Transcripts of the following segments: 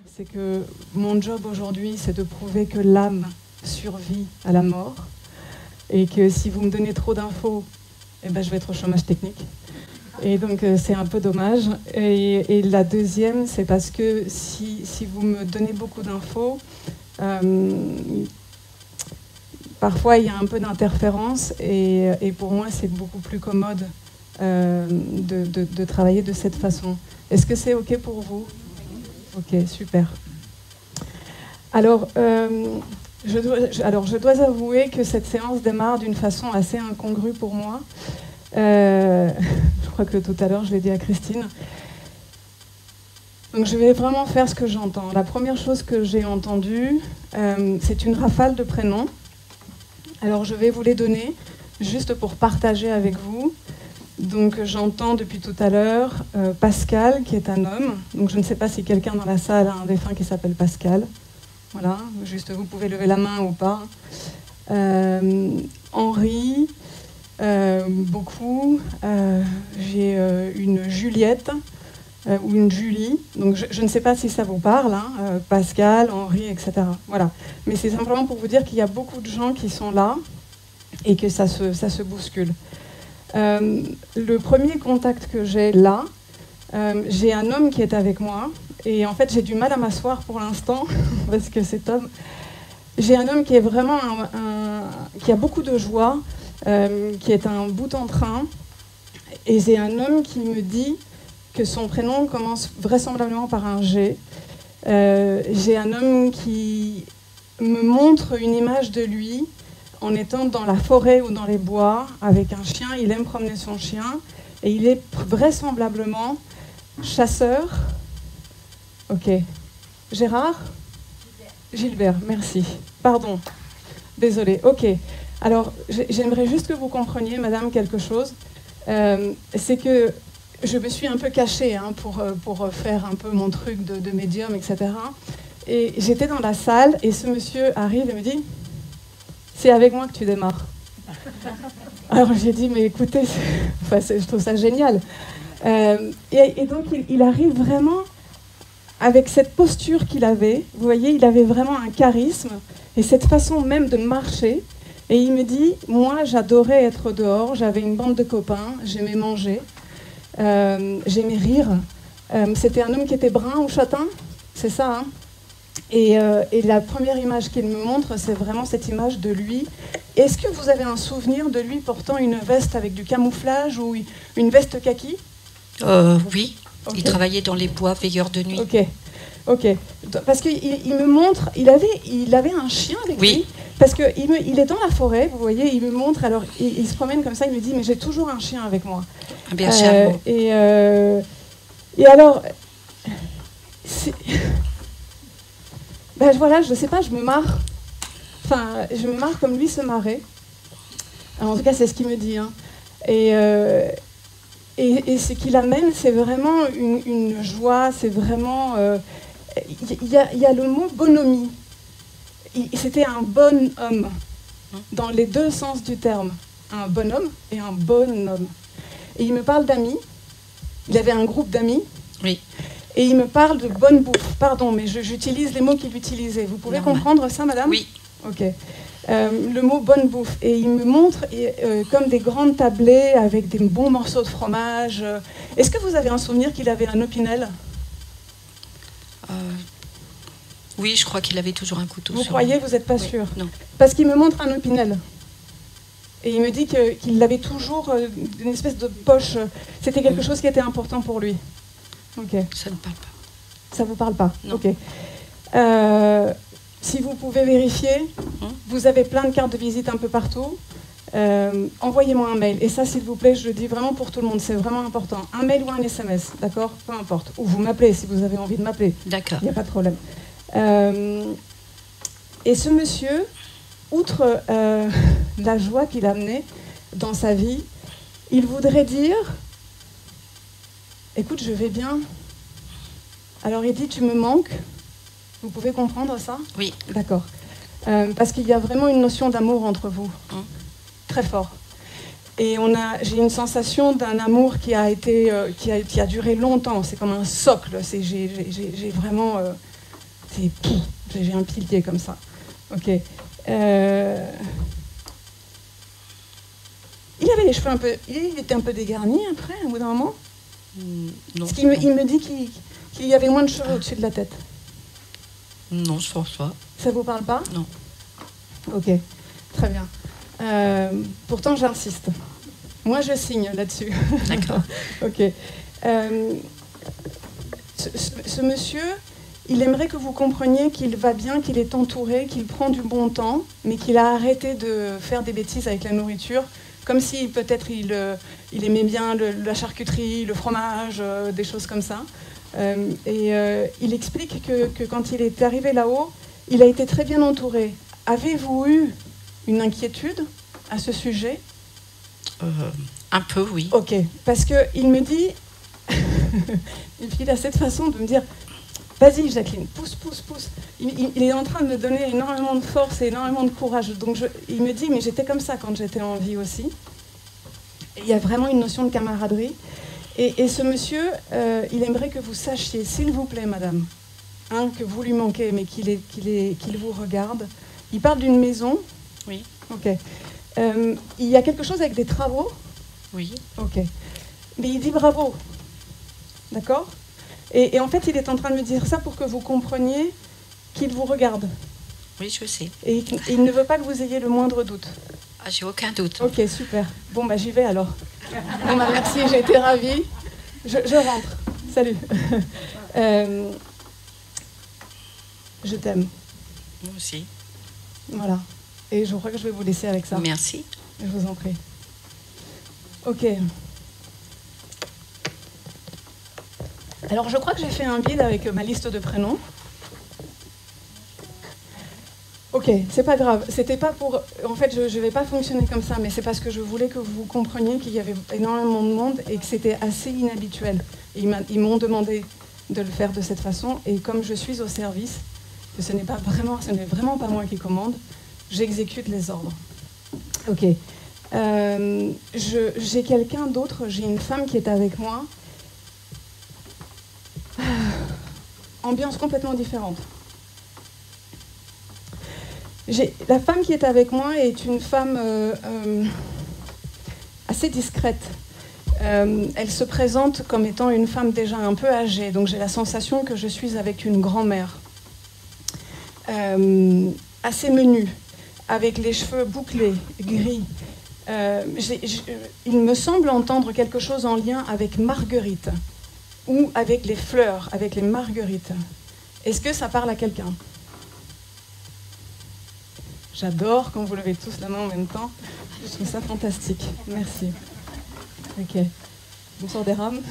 C'est que mon job aujourd'hui, c'est de prouver que l'âme survit à la mort et que si vous me donnez trop d'infos, eh ben, je vais être au chômage technique. Et donc c'est un peu dommage. Et la deuxième, c'est parce que si vous me donnez beaucoup d'infos, parfois il y a un peu d'interférence et pour moi c'est beaucoup plus commode de travailler de cette façon. Est-ce que c'est OK pour vous? OK, super. Alors, je dois avouer que cette séance démarre d'une façon assez incongrue pour moi. Je crois que tout à l'heure, je l'ai dit à Christine. Donc, je vais vraiment faire ce que j'entends. La première chose que j'ai entendue, c'est une rafale de prénoms. Alors, je vais vous les donner, juste pour partager avec vous. Donc, j'entends depuis tout à l'heure Pascal, qui est un homme. Donc, je ne sais pas si quelqu'un dans la salle a un défunt qui s'appelle Pascal. Voilà, juste vous pouvez lever la main ou pas. Henri, beaucoup. J'ai une Juliette ou une Julie. Donc, je ne sais pas si ça vous parle, hein, Pascal, Henri, etc. Voilà. Mais c'est simplement pour vous dire qu'il y a beaucoup de gens qui sont là et que ça se bouscule. Le premier contact que j'ai là, j'ai un homme qui est avec moi et en fait j'ai du mal à m'asseoir pour l'instant parce que cet homme, j'ai un homme qui est vraiment qui a beaucoup de joie, qui est un bout en train et j'ai un homme qui me dit que son prénom commence vraisemblablement par un G. J'ai un homme qui me montre une image de lui en étant dans la forêt ou dans les bois avec un chien. Il aime promener son chien et il est vraisemblablement chasseur. Ok. Gérard ? Gilbert, merci. Pardon. Désolée. Ok. Alors, j'aimerais juste que vous compreniez, madame, quelque chose. C'est que je me suis un peu cachée pour faire un peu mon truc de médium, etc. Et j'étais dans la salle et ce monsieur arrive et me dit « C'est avec moi que tu démarres. » Alors j'ai dit « Mais écoutez, je trouve ça génial. » Et donc il arrive vraiment avec cette posture qu'il avait. Vous voyez, il avait vraiment un charisme et cette façon même de marcher. Et il me dit « Moi, j'adorais être dehors. J'avais une bande de copains. J'aimais manger. J'aimais rire. C'était un homme qui était brun ou châtain. C'est ça, hein ? Et la première image qu'il me montre, c'est vraiment cette image de lui. Est-ce que vous avez un souvenir de lui portant une veste avec du camouflage ou une veste kaki ? Oui, okay. Il travaillait dans les bois, veilleur de nuit. Ok. Parce qu'il me montre, il avait un chien avec lui. Parce qu'il est dans la forêt, vous voyez, il me montre, alors il se promène comme ça, il me dit, mais j'ai toujours un chien avec moi. Bien sûr. Et alors... Ben voilà, je sais pas, je me marre. Enfin, je me marre comme lui se marrait. Alors, en tout cas, c'est ce qu'il me dit. Hein. Et ce qu'il amène, c'est vraiment une joie, c'est vraiment... Il y a le mot bonhomie. C'était un bon homme, dans les deux sens du terme. Un bonhomme et un bon homme. Et il me parle d'amis. Il avait un groupe d'amis. Oui. Et il me parle de bonne bouffe. Pardon, mais j'utilise les mots qu'il utilisait. Vous pouvez comprendre ça, madame ? Oui. Ok. Le mot bonne bouffe. Et il me montre comme des grandes tablées avec des bons morceaux de fromage. Est-ce que vous avez un souvenir qu'il avait un opinel ? Oui, je crois qu'il avait toujours un couteau. Vous croyez ? Vous n'êtes pas sûr ? Non. Parce qu'il me montre un opinel. Et il me dit qu'il avait toujours une espèce de poche. C'était quelque chose qui était important pour lui. Ok. Ça ne parle pas. Ça ne vous parle pas ? Non. Ok. Si vous pouvez vérifier, vous avez plein de cartes de visite un peu partout. Envoyez-moi un mail. Et ça, s'il vous plaît, je le dis vraiment pour tout le monde, c'est vraiment important. Un mail ou un SMS, d'accord ? Peu importe. Ou vous m'appelez si vous avez envie de m'appeler. D'accord. Il n'y a pas de problème. Et ce monsieur, outre la joie qu'il amenait dans sa vie, il voudrait dire... Écoute, je vais bien. Alors il dit, tu me manques. Vous pouvez comprendre ça ? Oui. D'accord. Parce qu'il y a vraiment une notion d'amour entre vous. Très fort. Et j'ai une sensation d'un amour qui a duré longtemps. C'est comme un socle. J'ai vraiment... c'était... J'ai un pilier comme ça. Ok. Il avait les cheveux un peu... Il était un peu dégarni après, au bout d'un moment. Non. Parce qu'il il me dit qu'il y avait moins de cheveux au-dessus de la tête. Non, je pense pas. Ça vous parle pas? Non. Ok, très bien. Pourtant, j'insiste. Moi, je signe là-dessus. D'accord. Ok. Ce monsieur, il aimerait que vous compreniez qu'il va bien, qu'il est entouré, qu'il prend du bon temps, mais qu'il a arrêté de faire des bêtises avec la nourriture, comme si peut-être il aimait bien la charcuterie, le fromage, des choses comme ça. Il explique que quand il est arrivé là-haut, il a été très bien entouré. Avez-vous eu une inquiétude à ce sujet? Un peu, oui. Ok, parce qu'il me dit, et puis il a cette façon de me dire, vas-y Jacqueline, pousse, pousse, pousse. Il est en train de me donner énormément de force et énormément de courage. Donc il me dit, mais j'étais comme ça quand j'étais en vie aussi. Et il y a vraiment une notion de camaraderie. Et ce monsieur, il aimerait que vous sachiez, s'il vous plaît, madame, hein, que vous lui manquez, mais qu'il vous regarde. Il parle d'une maison. Oui. Ok. Il y a quelque chose avec des travaux. Oui. Ok. Mais il dit bravo. D'accord ? Et en fait, il est en train de me dire ça pour que vous compreniez qu'il vous regarde. Oui, je sais. Et il ne veut pas que vous ayez le moindre doute. Ah, j'ai aucun doute. Ok, super. Bon, bah j'y vais alors. Bon, bah merci, j'ai été ravie. Je rentre. Salut. Je t'aime. Moi aussi. Voilà. Et je crois que je vais vous laisser avec ça. Merci. Je vous en prie. Ok. Alors, je crois que j'ai fait un vide avec ma liste de prénoms. Ok, c'est pas grave. C'était pas pour... En fait, je vais pas fonctionner comme ça, mais c'est parce que je voulais que vous compreniez qu'il y avait énormément de monde et que c'était assez inhabituel. Et ils m'ont demandé de le faire de cette façon. Et comme je suis au service, que ce n'est vraiment pas moi qui commande, j'exécute les ordres. Ok. J'ai quelqu'un d'autre, j'ai une femme qui est avec moi. Ambiance complètement différente. La femme qui est avec moi est une femme assez discrète. Elle se présente comme étant une femme déjà un peu âgée, donc j'ai la sensation que je suis avec une grand-mère. Assez menue, avec les cheveux bouclés, gris. Il me semble entendre quelque chose en lien avec Marguerite, ou avec les fleurs, avec les marguerites. Est-ce que ça parle à quelqu'un? J'adore quand vous levez tous la main en même temps. Je trouve ça fantastique. Merci. Ok. Bonsoir des rames.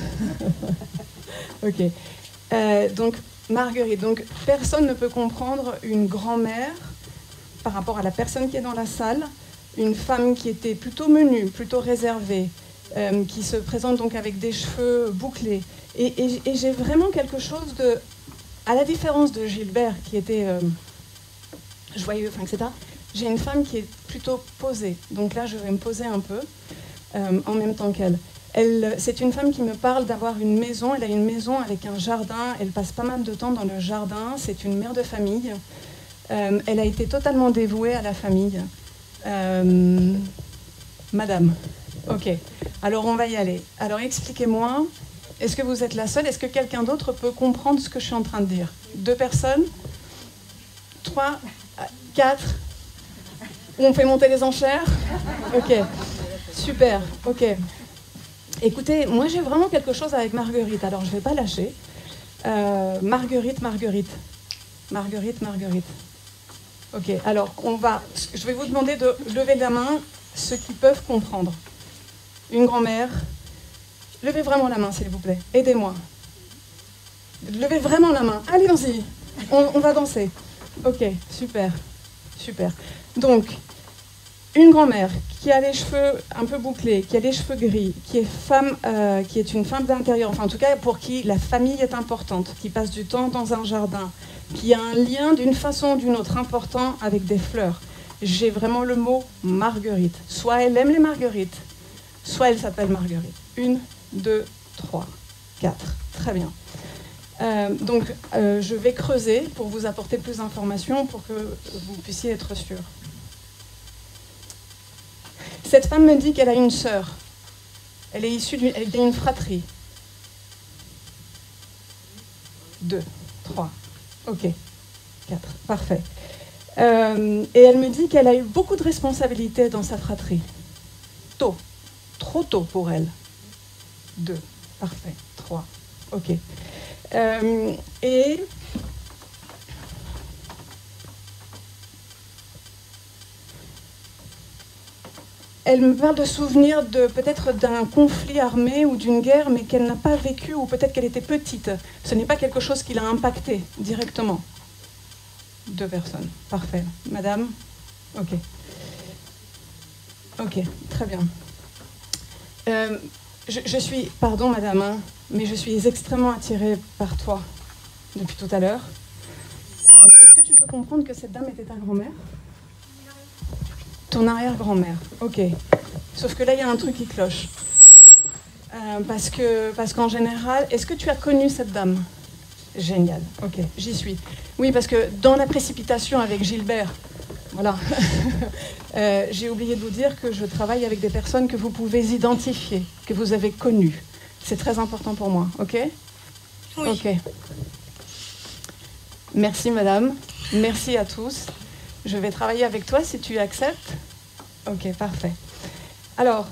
Ok. Donc, Marguerite. Donc, personne ne peut comprendre une grand-mère par rapport à la personne qui est dans la salle. Une femme qui était plutôt menue, plutôt réservée, qui se présente donc avec des cheveux bouclés. Et j'ai vraiment quelque chose de... À la différence de Gilbert, qui était joyeux, etc., j'ai une femme qui est plutôt posée. Donc là, je vais me poser un peu, en même temps qu'elle. C'est une femme qui me parle d'avoir une maison. Elle a une maison avec un jardin. Elle passe pas mal de temps dans le jardin. C'est une mère de famille. Elle a été totalement dévouée à la famille. Madame. Ok. Alors, on va y aller. Alors, expliquez-moi. Est-ce que vous êtes la seule? Est-ce que quelqu'un d'autre peut comprendre ce que je suis en train de dire? 2 personnes? 3? 4? On fait monter les enchères? Ok. Super. Ok. Écoutez, moi j'ai vraiment quelque chose avec Marguerite, alors je ne vais pas lâcher. Marguerite. Ok, alors je vais vous demander de lever la main ceux qui peuvent comprendre. Une grand-mère. Levez vraiment la main, s'il vous plaît. Aidez-moi. Levez vraiment la main. Allez-y. On va danser. Ok, super. Super. Donc, une grand-mère qui a les cheveux un peu bouclés, qui a les cheveux gris, qui est une femme d'intérieur, enfin en tout cas pour qui la famille est importante, qui passe du temps dans un jardin, qui a un lien d'une façon ou d'une autre important avec des fleurs. J'ai vraiment le mot Marguerite. Soit elle aime les marguerites, soit elle s'appelle Marguerite. 1, 2, 3, 4. Très bien. Je vais creuser pour vous apporter plus d'informations pour que vous puissiez être sûr. Cette femme me dit qu'elle a une sœur. Elle est issue d'une fratrie. 2, 3, ok, 4, parfait. Et elle me dit qu'elle a eu beaucoup de responsabilités dans sa fratrie. Tôt, trop tôt pour elle. 2, parfait, 3, ok. Et elle me parle de souvenirs peut-être d'un conflit armé ou d'une guerre, mais qu'elle n'a pas vécu, ou peut-être qu'elle était petite. Ce n'est pas quelque chose qui l'a impacté directement. 2 personnes, parfait. Madame? Ok. Ok, très bien. Je suis, pardon madame, hein, mais je suis extrêmement attirée par toi depuis tout à l'heure. Est-ce que tu peux comprendre que cette dame était ta grand-mère? Ton arrière-grand-mère, ok. Sauf que là, il y a un truc qui cloche. Parce qu'en général, est-ce que tu as connu cette dame? Génial, ok, j'y suis. Oui, parce que dans la précipitation avec Gilbert, voilà, j'ai oublié de vous dire que je travaille avec des personnes que vous pouvez identifier, que vous avez connues. C'est très important pour moi, ok? Oui. Ok. Merci madame, merci à tous. Je vais travailler avec toi si tu acceptes. Ok, parfait. Alors,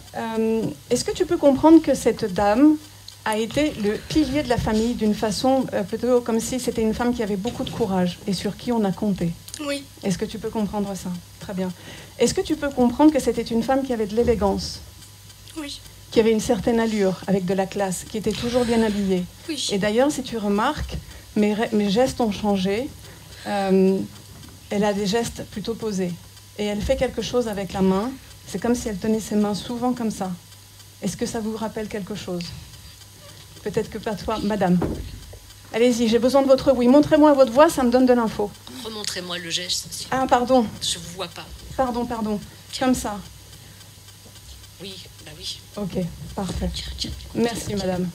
est-ce que tu peux comprendre que cette dame a été le pilier de la famille d'une façon plutôt comme si c'était une femme qui avait beaucoup de courage et sur qui on a compté? Oui. Est-ce que tu peux comprendre ça? Très bien. Est-ce que tu peux comprendre que c'était une femme qui avait de l'élégance? Oui. Qui avait une certaine allure, avec de la classe, qui était toujours bien habillée? Oui. Et d'ailleurs, si tu remarques, mes gestes ont changé. Elle a des gestes plutôt posés. Et elle fait quelque chose avec la main. C'est comme si elle tenait ses mains souvent comme ça. Est-ce que ça vous rappelle quelque chose? Peut-être que pas toi, madame. Allez-y, j'ai besoin de votre oui. Montrez-moi votre voix, ça me donne de l'info. Remontrez-moi le geste. Si Ah, pardon. je vous vois pas. Pardon. Comme ça. Oui, bah oui. Ok, parfait. Tiens. Merci, madame.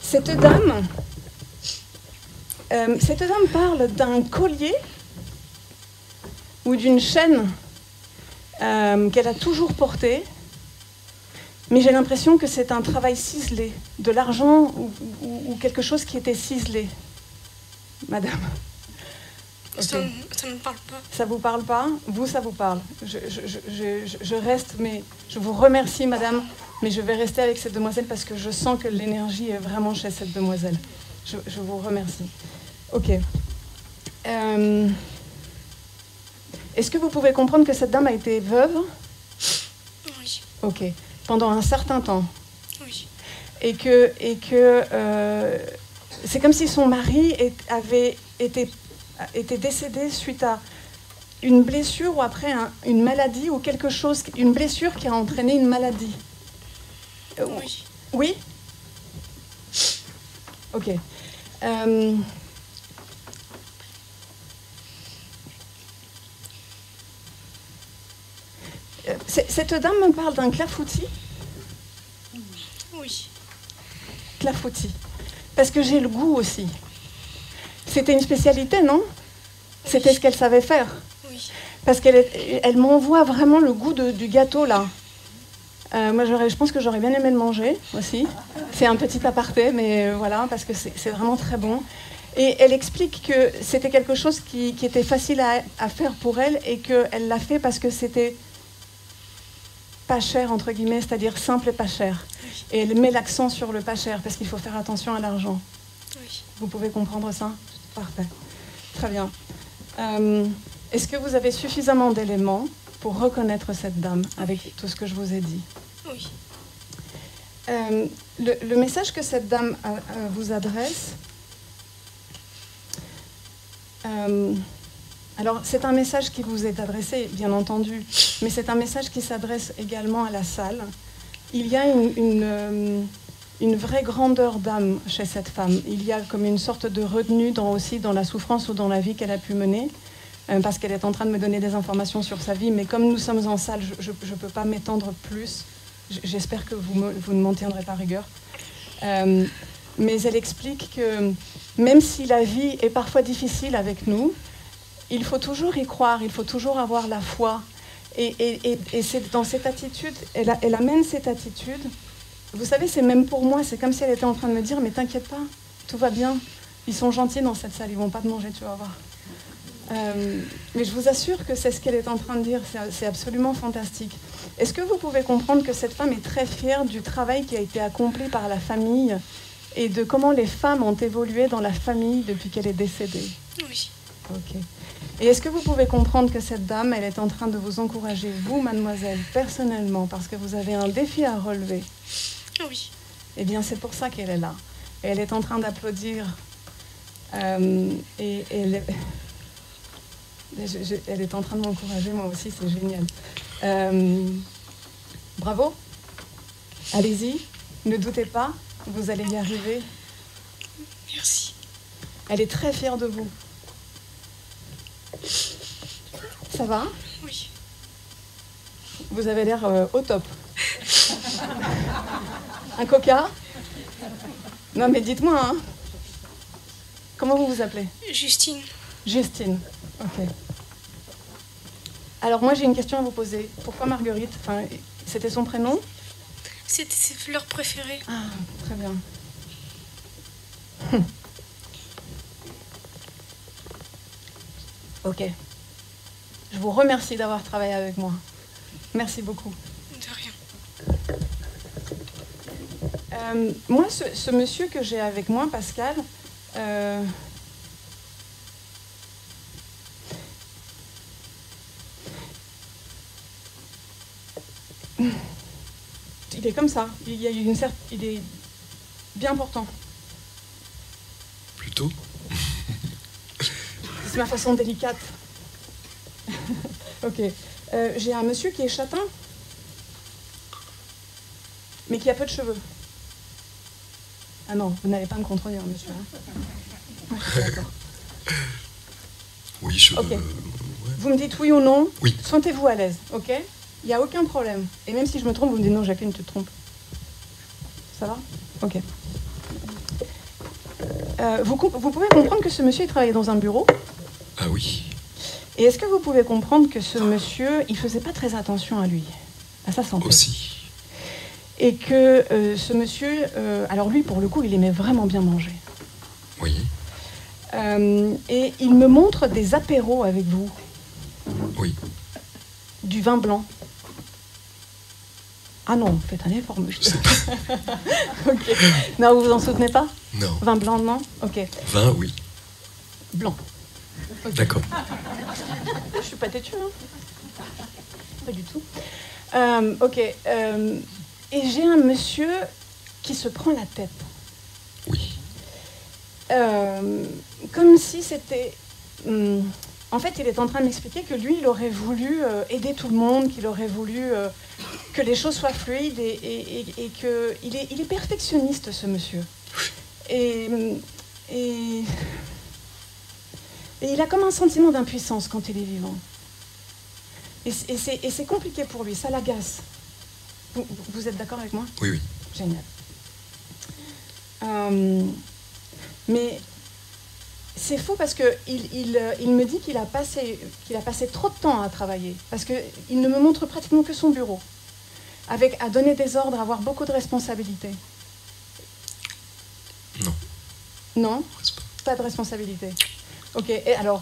Cette dame parle d'un collier ou d'une chaîne qu'elle a toujours portée, mais j'ai l'impression que c'est un travail ciselé, de l'argent ou quelque chose qui était ciselé. Madame. Ça Ok. ne me parle pas. Ça vous parle pas? Vous, ça vous parle. Je reste, mais je vous remercie, madame, mais je vais rester avec cette demoiselle parce que je sens que l'énergie est vraiment chez cette demoiselle. Je vous remercie. Ok. Est-ce que vous pouvez comprendre que cette dame a été veuve? Oui. Ok. Pendant un certain temps. Oui. Et que c'est comme si son mari avait été décédé suite à une blessure ou après une maladie ou quelque chose, une blessure qui a entraîné une maladie. Oui. Oui? Ok. Cette dame me parle d'un clafoutis. Oui. Clafoutis. Parce que j'ai le goût aussi. C'était une spécialité, non? C'était ce qu'elle savait faire. Oui. Parce qu'elle m'envoie vraiment le goût du gâteau, là. Moi, je pense que j'aurais bien aimé le manger aussi. C'est un petit aparté, mais voilà, parce que c'est vraiment très bon. Et elle explique que c'était quelque chose qui était facile à faire pour elle et qu'elle l'a fait parce que c'était pas cher, entre guillemets, c'est-à-dire simple et pas cher. Et elle met l'accent sur le pas cher parce qu'il faut faire attention à l'argent. Oui. Vous pouvez comprendre ça? Parfait. Très bien. Est-ce que vous avez suffisamment d'éléments pour reconnaître cette dame avec tout ce que je vous ai dit? Oui. Le message que cette dame vous adresse, alors c'est un message qui vous est adressé, bien entendu, mais c'est un message qui s'adresse également à la salle. Il y a une vraie grandeur d'âme chez cette femme. Il y a comme une sorte de retenue aussi dans la souffrance ou dans la vie qu'elle a pu mener, parce qu'elle est en train de me donner des informations sur sa vie, mais comme nous sommes en salle, je ne peux pas m'étendre plus. J'espère que vous ne m'en tiendrez pas rigueur. Mais elle explique que même si la vie est parfois difficile avec nous, il faut toujours y croire, il faut toujours avoir la foi. Et c'est dans cette attitude, elle amène cette attitude. Vous savez, c'est même pour moi, c'est comme si elle était en train de me dire, mais t'inquiète pas, tout va bien. Ils sont gentils dans cette salle, ils vont pas te manger, tu vas voir. Mais je vous assure que c'est ce qu'elle est en train de dire, c'est absolument fantastique. Est-ce que vous pouvez comprendre que cette femme est très fière du travail qui a été accompli par la famille et de comment les femmes ont évolué dans la famille depuis qu'elle est décédée? Oui. Ok. Et est-ce que vous pouvez comprendre que cette dame, elle est en train de vous encourager, vous, mademoiselle, personnellement, parce que vous avez un défi à relever? Oui. Eh bien, c'est pour ça qu'elle est là. Et elle est en train d'applaudir. Et elle est en train de m'encourager, moi aussi, c'est génial. Bravo. Allez-y. Ne doutez pas, vous allez y arriver. Merci. Elle est très fière de vous. Ça va? Oui. Vous avez l'air au top. Un coca? Non, mais dites-moi, hein. Comment vous vous appelez? Justine. Justine. Ok. Alors moi, j'ai une question à vous poser. Pourquoi Marguerite? Enfin, c'était son prénom? C'était ses fleurs préférées. Ah, très bien. Ok. Je vous remercie d'avoir travaillé avec moi. Merci beaucoup. De rien. Moi, ce monsieur que j'ai avec moi, Pascal, il est comme ça. Il y a il est bien portant. Plutôt. C'est ma façon délicate. Ok. J'ai un monsieur qui est châtain, mais qui a peu de cheveux. Ah non, vous n'allez pas me contredire, monsieur. Hein. D'accord. Oui, je... Ok. ouais. Vous me dites oui ou non. Oui. Sentez-vous à l'aise, ok? Il n'y a aucun problème. Et même si je me trompe, vous me dites non, Jacqueline, tu te trompes. Ça va? Ok. Vous pouvez comprendre que ce monsieur, il travaillait dans un bureau. Ah oui. Et est-ce que vous pouvez comprendre que ce monsieur, il ne faisait pas très attention à lui, à sa santé? Aussi. Et que ce monsieur, alors lui, pour le coup, il aimait vraiment bien manger. Oui. Et il me montre des apéros avec vous. Oui. Du vin blanc. Ah non, faites un effort, monsieur. Je sais pas. Ok. Non, vous vous en souvenez pas? Non. Vin blanc, non? Ok. Vin, oui. Blanc. Ok. D'accord. Je suis pas têtue, hein? Pas du tout. Ok. Et j'ai un monsieur qui se prend la tête. Oui. Comme si c'était... en fait, il est en train de m'expliquer que lui, il aurait voulu aider tout le monde, qu'il aurait voulu que les choses soient fluides et qu'il est perfectionniste, ce monsieur. Et il a comme un sentiment d'impuissance quand il est vivant. Et c'est compliqué pour lui, ça l'agace. Vous êtes d'accord avec moi? Oui, oui. Génial. Mais c'est faux parce qu'il me dit qu'il a passé trop de temps à travailler. Parce qu'il ne me montre pratiquement que son bureau. À donner des ordres, à avoir beaucoup de responsabilités. Non. Non? Pas de responsabilité. Ok, et alors,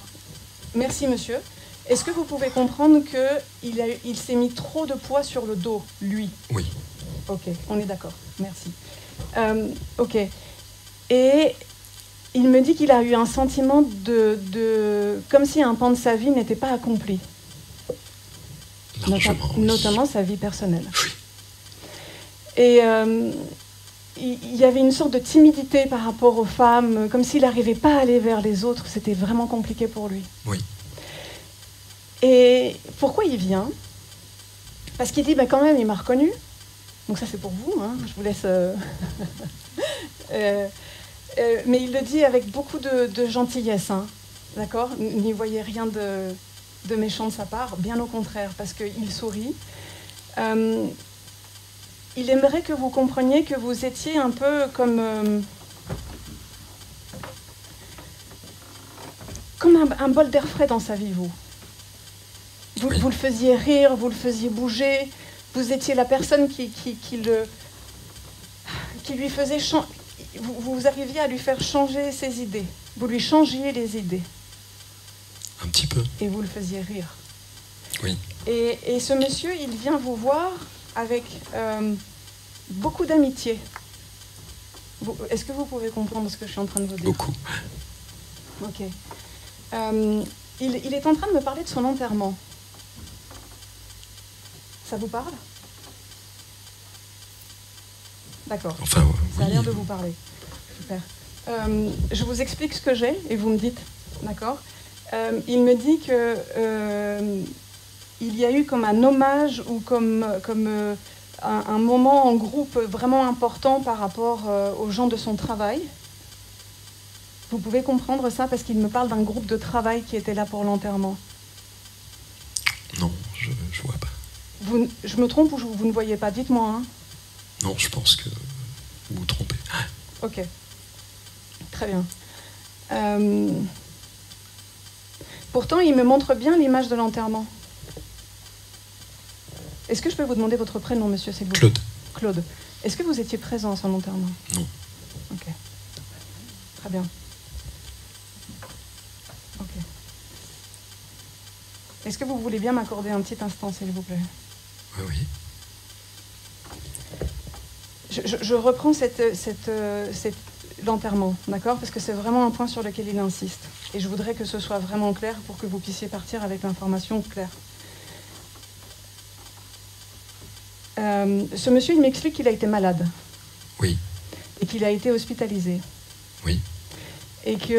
merci monsieur. Est-ce que vous pouvez comprendre qu'il s'est mis trop de poids sur le dos, lui? Oui. Ok, on est d'accord, merci. Ok. Et il me dit qu'il a eu un sentiment comme si un pan de sa vie n'était pas accompli. Largement, oui. Notamment sa vie personnelle. Oui. Et il y avait une sorte de timidité par rapport aux femmes, comme s'il n'arrivait pas à aller vers les autres. C'était vraiment compliqué pour lui. Oui. Et pourquoi il vient? Parce qu'il dit, quand même, il m'a reconnu. Donc ça, c'est pour vous, hein. Je vous laisse... mais il le dit avec beaucoup de gentillesse, hein. D'accord? N'y voyez rien de méchant de sa part, bien au contraire, parce qu'il sourit. il aimerait que vous compreniez que vous étiez un peu comme un bol d'air frais dans sa vie, vous. Oui. Vous le faisiez rire, vous le faisiez bouger, vous étiez la personne qui lui faisait changer. Vous arriviez à lui faire changer ses idées. Vous lui changiez les idées. Un petit peu. Et vous le faisiez rire. Oui. Et ce monsieur, il vient vous voir avec beaucoup d'amitié. Est-ce que vous pouvez comprendre ce que je suis en train de vous dire? Beaucoup. Ok. Il est en train de me parler de son enterrement. Ça vous parle? D'accord. Enfin, Ça a oui. l'air de vous parler. Super. Je vous explique ce que j'ai et vous me dites. D'accord. Il me dit que il y a eu comme un hommage ou comme un moment en groupe vraiment important par rapport aux gens de son travail. Vous pouvez comprendre ça parce qu'il me parle d'un groupe de travail qui était là pour l'enterrement. Non, je vois pas. Je me trompe ou vous ne voyez pas? Dites-moi. Hein. Non, je pense que vous vous trompez. Ok. Très bien. Pourtant, il me montre bien l'image de l'enterrement. Est-ce que je peux vous demander votre prénom, monsieur, s'il vous plaît? Claude. Claude. Est-ce que vous étiez présent à son enterrement? Non. Ok. Très bien. Ok. Est-ce que vous voulez bien m'accorder un petit instant, s'il vous plaît? Oui, oui. Je reprends l'enterrement, d'accord? Parce que c'est vraiment un point sur lequel il insiste. Et je voudrais que ce soit vraiment clair pour que vous puissiez partir avec l'information claire. Ce monsieur, il m'explique qu'il a été malade. Oui. Et qu'il a été hospitalisé. Oui. Et qu'il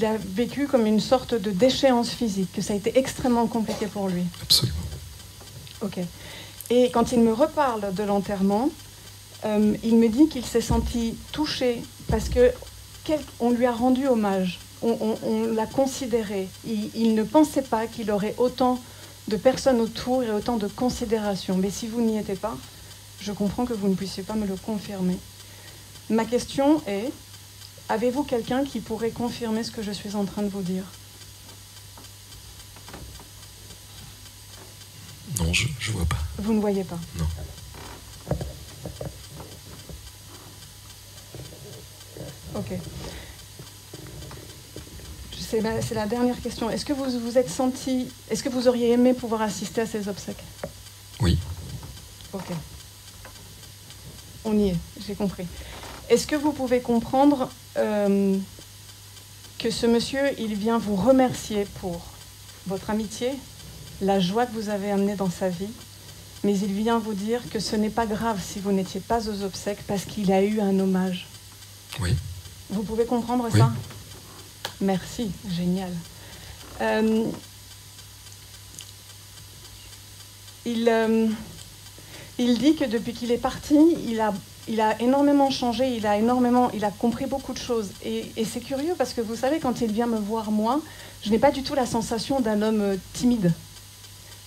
a vécu comme une sorte de déchéance physique, que ça a été extrêmement compliqué pour lui. Absolument. Ok. Et quand il me reparle de l'enterrement, il me dit qu'il s'est senti touché parce qu'on lui a rendu hommage, on l'a considéré. Il ne pensait pas qu'il aurait autant de personnes autour et autant de considération. Mais si vous n'y étiez pas, je comprends que vous ne puissiez pas me le confirmer. Ma question est, avez-vous quelqu'un qui pourrait confirmer ce que je suis en train de vous dire? Non, je vois pas. Vous ne voyez pas? Non. Ok. C'est la dernière question. Est-ce que vous vous êtes senti... Est-ce que vous auriez aimé pouvoir assister à ces obsèques? Oui. Ok. On y est, j'ai compris. Est-ce que vous pouvez comprendre que ce monsieur, il vient vous remercier pour votre amitié, la joie que vous avez amenée dans sa vie, mais il vient vous dire que ce n'est pas grave si vous n'étiez pas aux obsèques parce qu'il a eu un hommage. Oui. Vous pouvez comprendre Oui. ça? Merci, génial. Il dit que depuis qu'il est parti, il a énormément changé, il a compris beaucoup de choses. Et c'est curieux parce que vous savez, quand il vient me voir, moi, je n'ai pas du tout la sensation d'un homme timide,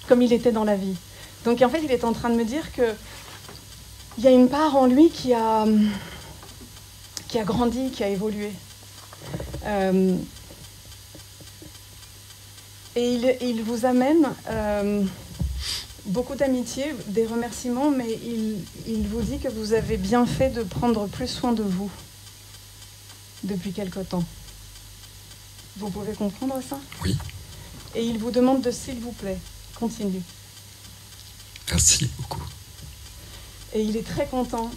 comme il était dans la vie. Donc en fait, il est en train de me dire qu'il y a une part en lui qui a grandi, qui a évolué. Et il vous amène beaucoup d'amitié, des remerciements, mais il vous dit que vous avez bien fait de prendre plus soin de vous depuis quelque temps. Vous pouvez comprendre ça? Oui. Et il vous demande de, s'il vous plaît, continue. Merci beaucoup. Et il est très content.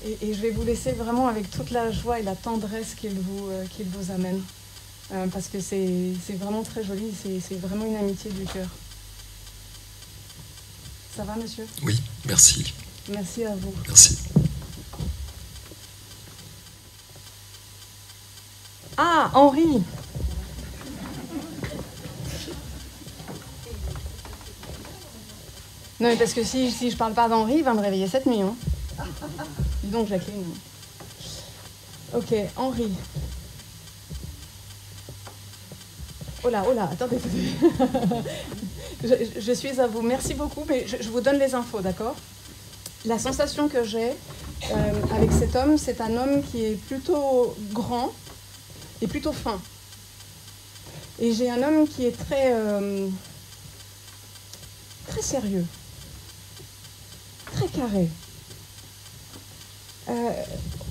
Et je vais vous laisser vraiment avec toute la joie et la tendresse qu'il vous amène. Parce que c'est vraiment très joli, c'est vraiment une amitié du cœur. Ça va, monsieur? Oui, merci. Merci à vous. Merci. Ah, Henri! Non, mais parce que si je parle pas d'Henri, il va me réveiller cette nuit. Hein. Dis donc, Jacqueline. Ok, Henri. Oh là, attendez. je suis à vous. Merci beaucoup, mais je vous donne les infos, d'accord? La sensation que j'ai avec cet homme, c'est un homme qui est plutôt grand et plutôt fin. Et j'ai un homme qui est très sérieux, très carré.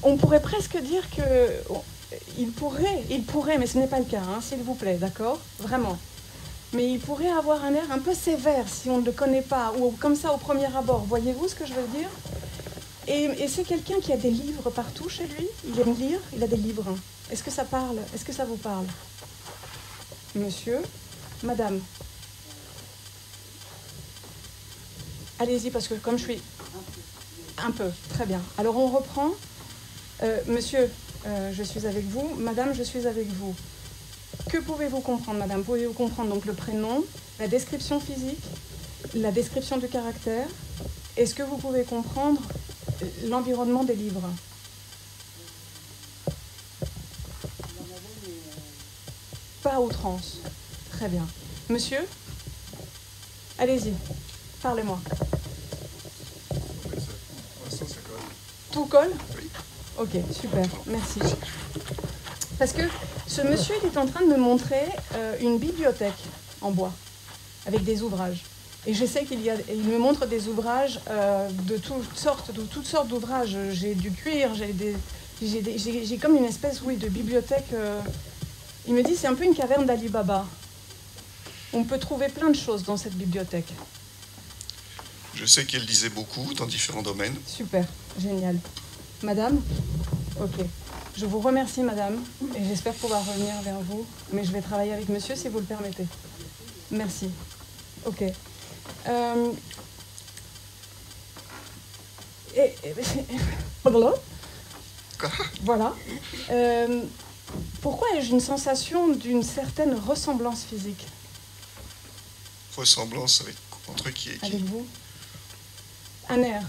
On pourrait presque dire que il pourrait, mais ce n'est pas le cas, hein, s'il vous plaît, d'accord? Vraiment. Mais il pourrait avoir un air un peu sévère si on ne le connaît pas, ou comme ça au premier abord. Voyez-vous ce que je veux dire? Et c'est quelqu'un qui a des livres partout chez lui. Il aime lire, il a des livres. Est-ce que ça parle? Est-ce que ça vous parle? Monsieur, madame. Allez-y, parce que comme je suis... Un peu, très bien. Alors on reprend. Monsieur, je suis avec vous. Madame, je suis avec vous. Que pouvez-vous comprendre, madame? Pouvez-vous comprendre donc le prénom, la description physique, la description du caractère? Est-ce que vous pouvez comprendre l'environnement des livres? Pas à outrance. Très bien. Monsieur, allez-y, parlez-moi. Tout colle? Oui. Ok, super, merci. Parce que ce monsieur, il est en train de me montrer une bibliothèque en bois, avec des ouvrages. Et je sais il me montre des ouvrages de toutes sortes d'ouvrages. J'ai du cuir, j'ai comme une espèce, oui, de bibliothèque. Il me dit, c'est un peu une caverne d'Ali Baba. On peut trouver plein de choses dans cette bibliothèque. Je sais qu'elle lisait beaucoup dans différents domaines. Super, génial. Madame? Ok. Je vous remercie, madame, et j'espère pouvoir revenir vers vous. Mais je vais travailler avec monsieur, si vous le permettez. Merci. Ok. Voilà. Pourquoi ai-je une sensation d'une certaine ressemblance physique? Ressemblance entre qui et qui? Avec vous? Un air.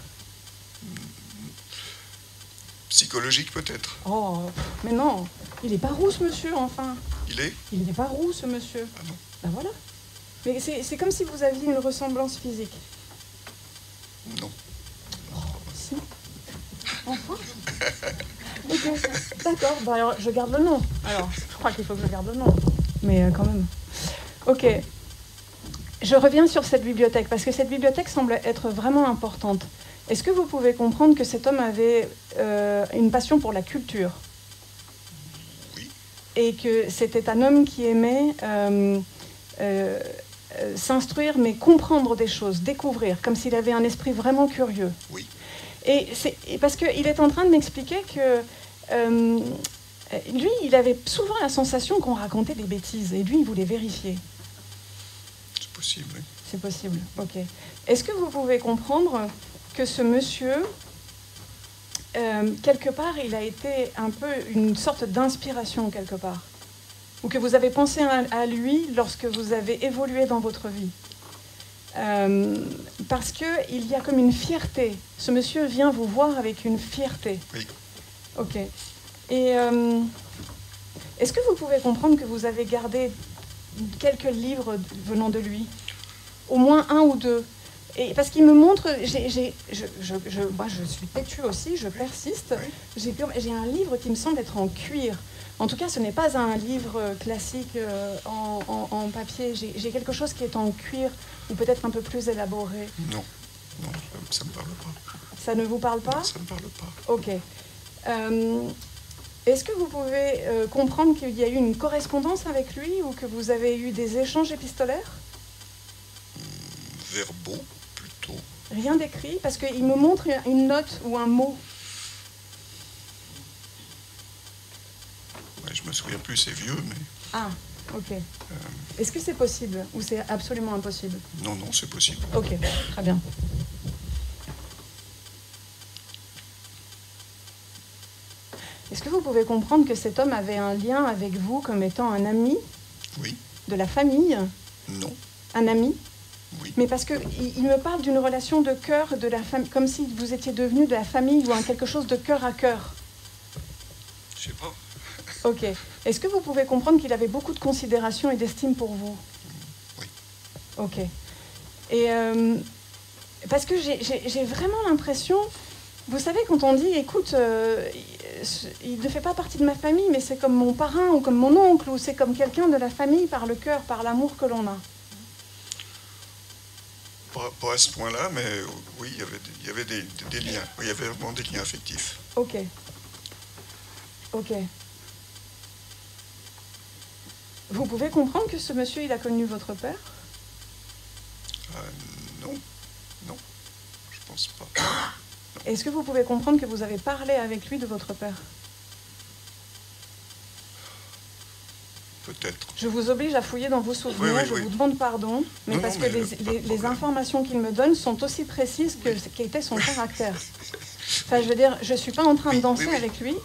Psychologique peut-être. Oh, mais non, il n'est pas roux ce monsieur, enfin. Il n'est pas roux ce monsieur. Ah non. Ben voilà. Mais c'est comme si vous aviez une ressemblance physique. Non. Oh, si. Enfin. Ok, d'accord. Bah alors, je garde le nom. Alors, je crois qu'il faut que je garde le nom. Mais quand même. Ok. Je reviens sur cette bibliothèque, parce que cette bibliothèque semble être vraiment importante. Est-ce que vous pouvez comprendre que cet homme avait une passion pour la culture? Oui. Et que c'était un homme qui aimait s'instruire, mais comprendre des choses, découvrir, comme s'il avait un esprit vraiment curieux. Oui. Et parce qu'il est en train de m'expliquer que lui, il avait souvent la sensation qu'on racontait des bêtises, et lui, il voulait vérifier. C'est possible, oui. C'est possible, ok. Est-ce que vous pouvez comprendre que ce monsieur, quelque part, il a été un peu une sorte d'inspiration, quelque part? Ou que vous avez pensé à lui lorsque vous avez évolué dans votre vie? Parce qu'il y a comme une fierté. Ce monsieur vient vous voir avec une fierté. Oui. Ok. Et est-ce que vous pouvez comprendre que vous avez gardé quelques livres venant de lui? Au moins un ou deux. Et parce qu'il me montre, moi je suis têtue aussi, je persiste. J'ai un livre qui me semble être en cuir. En tout cas, ce n'est pas un livre classique en papier. J'ai quelque chose qui est en cuir ou peut-être un peu plus élaboré. Non, non, ça ne me parle pas. Ça ne vous parle pas? Non, ça ne me parle pas. Ok. Est-ce que vous pouvez comprendre qu'il y a eu une correspondance avec lui ou que vous avez eu des échanges épistolaires? Verbaux, plutôt. Rien d'écrit, parce qu'il me montre une note ou un mot. Ouais, je me souviens plus, c'est vieux, mais... Ah, ok. Est-ce que c'est possible ou c'est absolument impossible? Non, non, c'est possible. Ok, très bien. Est-ce que vous pouvez comprendre que cet homme avait un lien avec vous comme étant un ami? Oui. De la famille? Non. Un ami? Oui. Mais parce qu'il me parle d'une relation de cœur, de la famille, comme si vous étiez devenu de la famille ou quelque chose de cœur à cœur. Je sais pas. Ok. Est-ce que vous pouvez comprendre qu'il avait beaucoup de considération et d'estime pour vous? Oui. Ok. Et parce que j'ai vraiment l'impression, vous savez, quand on dit, écoute, il ne fait pas partie de ma famille, mais c'est comme mon parrain ou comme mon oncle, ou c'est comme quelqu'un de la famille par le cœur, par l'amour que l'on a. Pas à ce point-là, mais oui, il y avait des liens. Oui, il y avait vraiment des liens affectifs. Ok. Ok. Vous pouvez comprendre que ce monsieur, il a connu votre père? Non, non, je pense pas. Est-ce que vous pouvez comprendre que vous avez parlé avec lui de votre père? Peut-être. Je vous oblige à fouiller dans vos souvenirs, Oui, je oui. vous demande pardon, mais Non, parce non, que mais pas de les problème. informations qu'il me donne sont aussi précises que qu'était son caractère. Enfin, je veux dire, je ne suis pas en train de danser oui. avec lui.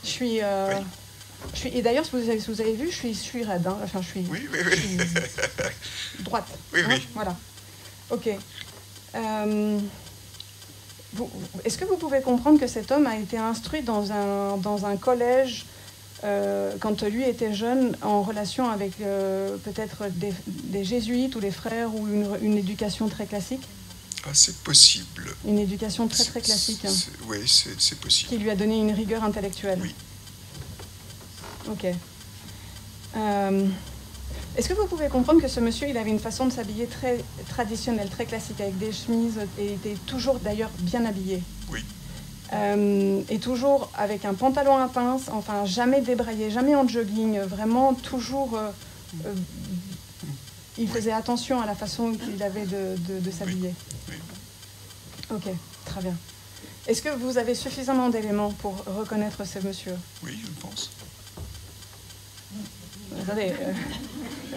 Je suis, et d'ailleurs, si vous avez vu, je suis raide. Hein. Enfin, je suis, Oui. je suis droite. Oui, hein, oui. Voilà. Ok. Est-ce que vous pouvez comprendre que cet homme a été instruit dans un collège quand lui était jeune, en relation avec peut-être des jésuites ou des frères, ou une éducation très classique? Ah, c'est possible. Une éducation très très classique, hein, Oui, c'est possible. qui lui a donné une rigueur intellectuelle. Oui. Ok. Est-ce que vous pouvez comprendre que ce monsieur, il avait une façon de s'habiller très traditionnelle, très classique, avec des chemises, et était toujours d'ailleurs bien habillé? Oui. Et toujours avec un pantalon à pince, enfin jamais débraillé, jamais en jogging, vraiment toujours... il faisait attention à la façon qu'il avait de s'habiller. Oui. Ok, très bien. Est-ce que vous avez suffisamment d'éléments pour reconnaître ce monsieur? Oui, je pense. Attendez,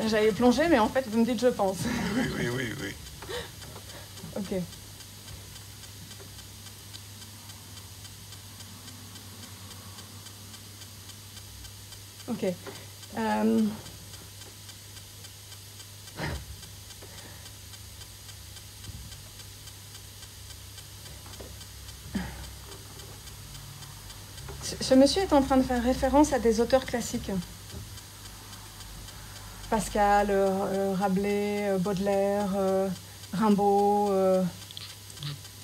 j'allais plonger, mais en fait, vous me dites je pense. Oui. Ok. Ok. Ce monsieur est en train de faire référence à des auteurs classiques. Pascal, Rabelais, Baudelaire, Rimbaud.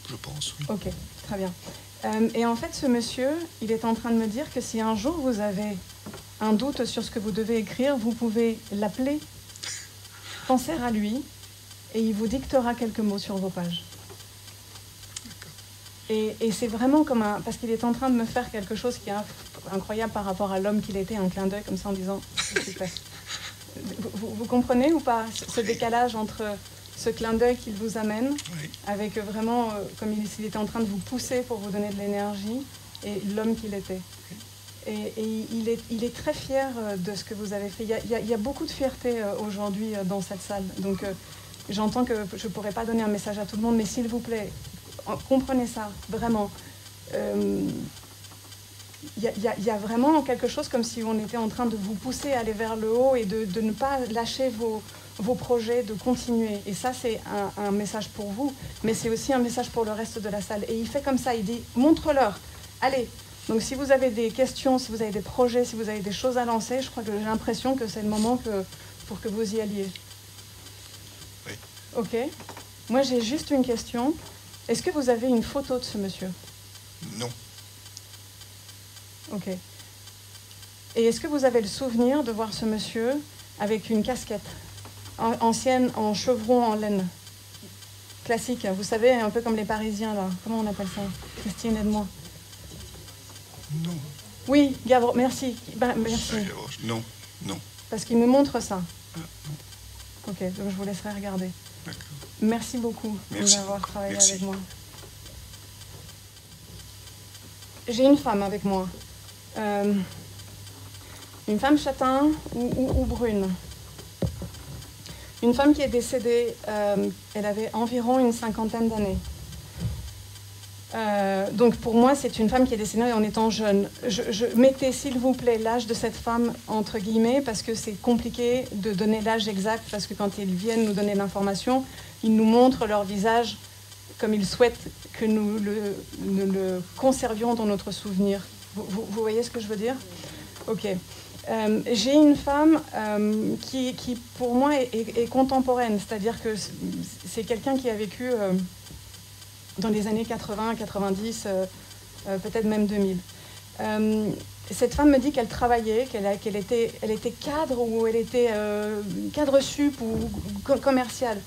Je pense, oui. Ok, très bien. Et en fait, ce monsieur, il est en train de me dire que si un jour vous avez un doute sur ce que vous devez écrire, vous pouvez l'appeler, penser à lui, et il vous dictera quelques mots sur vos pages. Et c'est vraiment comme un... Parce qu'il est en train de me faire quelque chose qui est incroyable par rapport à l'homme qu'il était, un clin d'œil comme ça en disant... Vous comprenez ou pas ce décalage entre ce clin d'œil qu'il vous amène, Oui. avec vraiment, comme s'il était en train de vous pousser pour vous donner de l'énergie, et l'homme qu'il était. Et il est très fier de ce que vous avez fait. Il y a beaucoup de fierté aujourd'hui dans cette salle. Donc j'entends que je ne pourrais pas donner un message à tout le monde, mais s'il vous plaît, comprenez ça, vraiment. Il y a vraiment quelque chose comme si on était en train de vous pousser à aller vers le haut et de ne pas lâcher vos projets, de continuer. Et ça, c'est un message pour vous, mais c'est aussi un message pour le reste de la salle. Et il fait comme ça, il dit, montre-leur, allez. Donc si vous avez des questions, si vous avez des projets, si vous avez des choses à lancer, je crois que j'ai l'impression que c'est le moment pour que vous y alliez. Oui. Ok. Moi, j'ai juste une question. Est-ce que vous avez une photo de ce monsieur? Non. Ok. Et est-ce que vous avez le souvenir de voir ce monsieur avec une casquette ancienne en chevron en laine? Classique, vous savez, un peu comme les Parisiens, là. Comment on appelle ça? Christine, aide-moi. Non. Oui, Gavro, merci. Merci. Non. Parce qu'il me montre ça. Ah, non. Ok, donc je vous laisserai regarder. D'accord. Merci beaucoup Merci. d'avoir travaillé Merci. avec moi. J'ai une femme avec moi. Une femme châtain ou brune. Une femme qui est décédée, elle avait environ une 50aine d'années. Donc pour moi, c'est une femme qui est décédée en étant jeune. Mettez s'il vous plaît l'âge de cette femme entre guillemets, parce que c'est compliqué de donner l'âge exact, parce que quand ils viennent nous donner l'information, ils nous montrent leur visage comme ils souhaitent que nous le conservions dans notre souvenir. Vous voyez ce que je veux dire? Ok. J'ai une femme qui, pour moi, est contemporaine, c'est-à-dire que c'est quelqu'un qui a vécu dans les années 80, 90, peut-être même 2000. Cette femme me dit qu'elle travaillait, qu'elle était cadre ou elle était cadre sup ou commercial.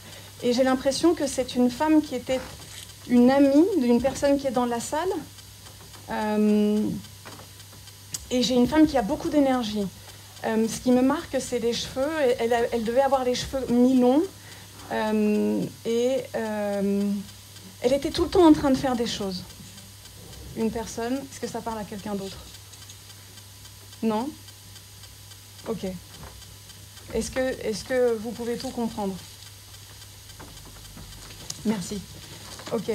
Et j'ai l'impression que c'est une femme qui était une amie d'une personne qui est dans la salle. Et j'ai une femme qui a beaucoup d'énergie. Ce qui me marque, c'est les cheveux. Elle devait avoir les cheveux mi-longs. Elle était tout le temps en train de faire des choses. Une personne, est-ce que ça parle à quelqu'un d'autre? Non? Ok. Est-ce que vous pouvez tout comprendre? Merci. Ok.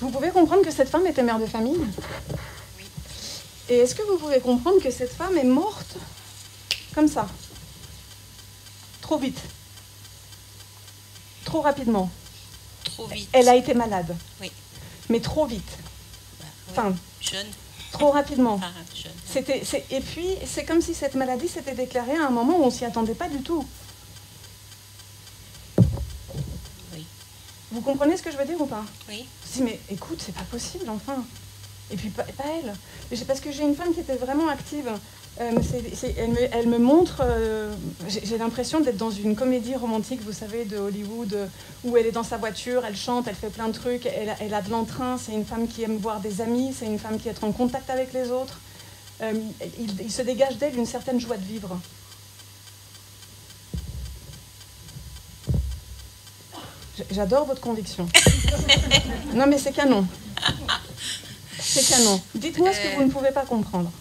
Vous pouvez comprendre que cette femme était mère de famille? Oui. Et est-ce que vous pouvez comprendre que cette femme est morte comme ça? Trop vite. Trop rapidement. Trop vite. Elle a été malade. Oui. Mais trop vite. Bah, ouais. Enfin, Jeune. trop rapidement. Ah, jeune. Et puis, c'est comme si cette maladie s'était déclarée à un moment où on ne s'y attendait pas du tout. Oui. Vous comprenez ce que je veux dire ou pas? Oui. Je dis, mais écoute, c'est pas possible, enfin. Et puis, pas elle. Parce que j'ai une femme qui était vraiment active. Elle me montre... j'ai l'impression d'être dans une comédie romantique, vous savez, de Hollywood, où elle est dans sa voiture, elle chante, elle fait plein de trucs, elle a de l'entrain. C'est une femme qui aime voir des amis, c'est une femme qui est en contact avec les autres. Il se dégage d'elle une certaine joie de vivre. J'adore votre conviction. Non, mais c'est canon. C'est canon. Dites-moi ce que vous ne pouvez pas comprendre.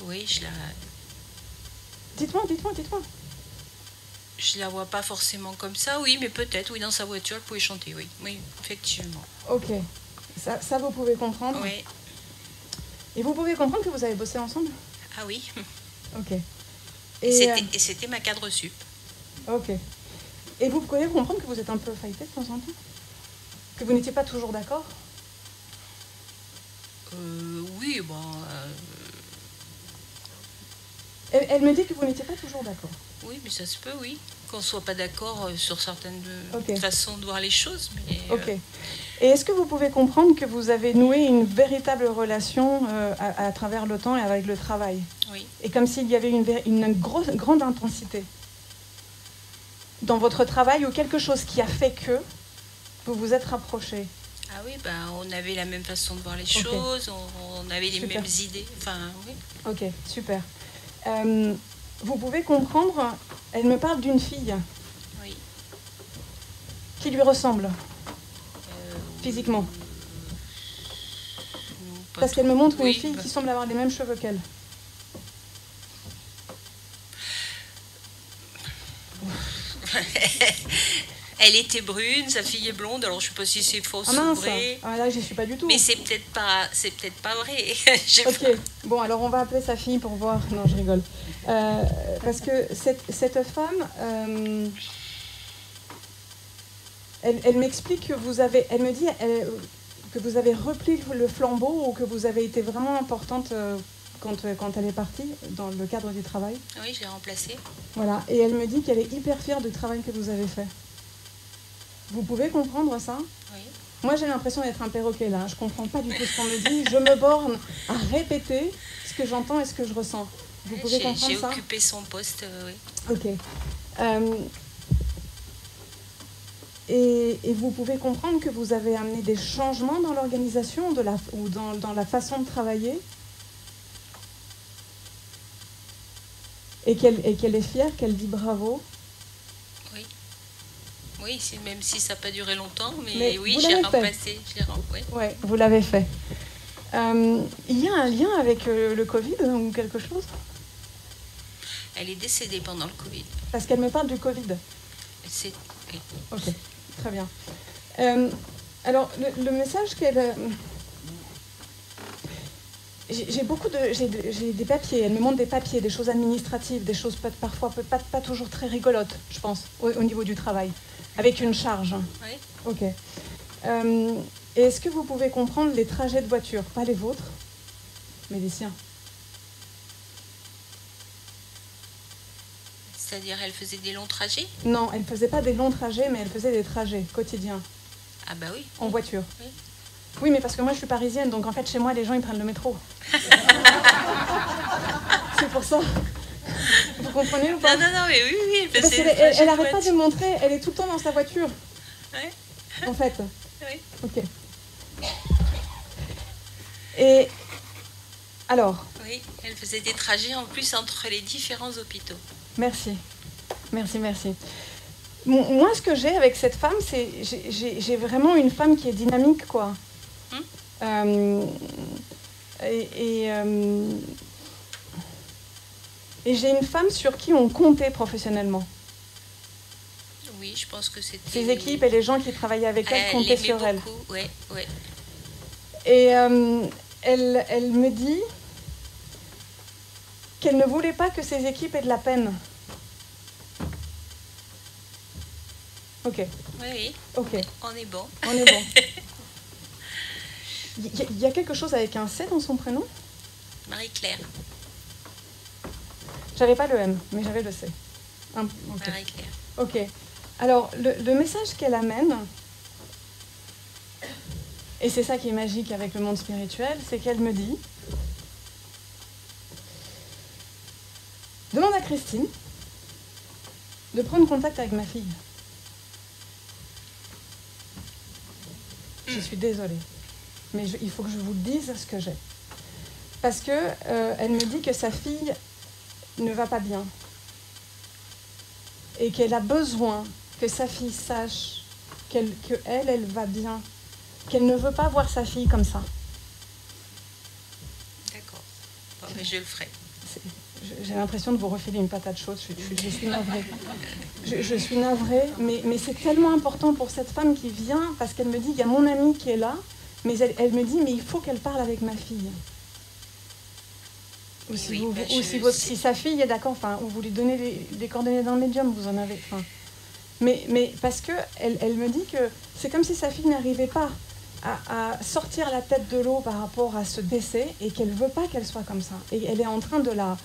Oui, Dites-moi. Je la vois pas forcément comme ça, oui, mais peut-être, oui, dans sa voiture, elle pouvait chanter, oui, oui, effectivement. Ok. Ça vous pouvez comprendre? Oui. Et vous pouvez comprendre que vous avez bossé ensemble? Ah oui. Ok. Et c'était ma cadre sup. Ok. Et vous pouvez comprendre que vous êtes un peu fighté de temps en temps? Que vous n'étiez pas toujours d'accord? Oui, bon... Elle me dit que vous n'étiez pas toujours d'accord. Oui, mais ça se peut, oui. Qu'on ne soit pas d'accord sur certaines Ok. façons de voir les choses. Mais, Ok. Et est-ce que vous pouvez comprendre que vous avez noué une véritable relation à travers le temps et avec le travail? oui. Et comme s'il y avait une grande intensité dans votre travail ou quelque chose qui a fait que vous vous êtes rapprochés? Ah oui, ben, on avait la même façon de voir les choses, on avait les Super. mêmes idées. Enfin, oui. Ok, super. Vous pouvez comprendre, elle me parle d'une fille Oui. qui lui ressemble physiquement. Non, pas Parce qu'elle me montre oui, une fille bah, qui semble avoir les mêmes cheveux qu'elle. Elle était brune, sa fille est blonde, alors je ne sais pas si c'est faux Ah ou mince, vrai. ah, là j'y suis pas du tout. Mais c'est peut-être pas vrai. Ok, bon alors on va appeler sa fille pour voir. Non, je rigole. Parce que cette femme, elle m'explique que vous avez, elle me dit que vous avez repris le flambeau ou que vous avez été vraiment importante quand elle est partie dans le cadre du travail. Oui, je l'ai remplacée. Voilà, et elle me dit qu'elle est hyper fière du travail que vous avez fait. Vous pouvez comprendre ça? Oui. Moi, j'ai l'impression d'être un perroquet là. Je comprends pas du tout ce qu'on me dit. Je me borne à répéter ce que j'entends et ce que je ressens. Vous pouvez comprendre J'ai ça? occupé son poste, oui. Ok. Et vous pouvez comprendre que vous avez amené des changements dans l'organisation ou dans la façon de travailler? Et qu'elle est fière, qu'elle dit bravo? Oui. Oui, même si ça n'a pas duré longtemps, mais Mais oui, vous j'ai l'avez fait. remplacé. Oui. Ouais, vous l'avez fait. Il y a un lien avec le Covid ou quelque chose? Elle est décédée pendant le Covid. Parce qu'elle me parle du Covid. Oui. Ok, très bien. Alors, le message qu'elle... J'ai des papiers, elle me montre des papiers, des choses administratives, des choses parfois pas toujours très rigolotes, je pense, au niveau du travail, avec une charge. Oui. Ok. Et est-ce que vous pouvez comprendre les trajets de voiture? Pas les vôtres, mais les siens. C'est-à-dire, elle faisait des longs trajets? Non, elle ne faisait pas des longs trajets, mais elle faisait des trajets quotidiens, Ah bah oui. en voiture. Oui. Oui, mais parce que moi, je suis parisienne, donc en fait, chez moi, les gens, ils prennent le métro. C'est pour ça. Vous comprenez ou pas? Non, mais oui, elle Parce faisait qu'elle des trajets n'arrête pas de voiture. montrer, elle est tout le temps dans sa voiture, Ouais, en fait. oui. Ok. Et alors, Oui, elle faisait des trajets en plus entre les différents hôpitaux. merci. Moi, ce que j'ai avec cette femme, c'est j'ai vraiment une femme qui est dynamique, quoi. Et j'ai une femme sur qui on comptait professionnellement. Oui, je pense que c'était... Ses équipes et les gens qui travaillaient avec elle comptaient l'aimait sur elle. beaucoup, ouais. Et elle me dit qu'elle ne voulait pas que ses équipes aient de la peine. Ok, Oui, ok, on est bon. on est bon. Il y a quelque chose avec un C dans son prénom? Marie-Claire. J'avais pas le M, mais j'avais le C. Ok. Marie-Claire. Ok. Alors, le message qu'elle amène, et c'est ça qui est magique avec le monde spirituel, c'est qu'elle me dit, demande à Christine de prendre contact avec ma fille. Je suis désolée, mais il faut que je vous dise ce que j'ai. Parce que elle me dit que sa fille ne va pas bien et qu'elle a besoin que sa fille sache qu'elle va bien, qu'elle ne veut pas voir sa fille comme ça. D'accord. Bon, mais je le ferai. J'ai l'impression de vous refiler une patate chaude, je suis navrée. Je suis navrée, mais c'est tellement important pour cette femme qui vient, parce qu'elle me dit, il y a mon amie qui est là, mais elle me dit, mais il faut qu'elle parle avec ma fille. Ou si, Oui, si sa fille est d'accord, enfin, ou vous lui donnez les coordonnées d'un médium, vous en avez. Enfin, mais parce que elle me dit que c'est comme si sa fille n'arrivait pas à sortir la tête de l'eau par rapport à ce décès et qu'elle veut pas qu'elle soit comme ça. Et elle est en train de la...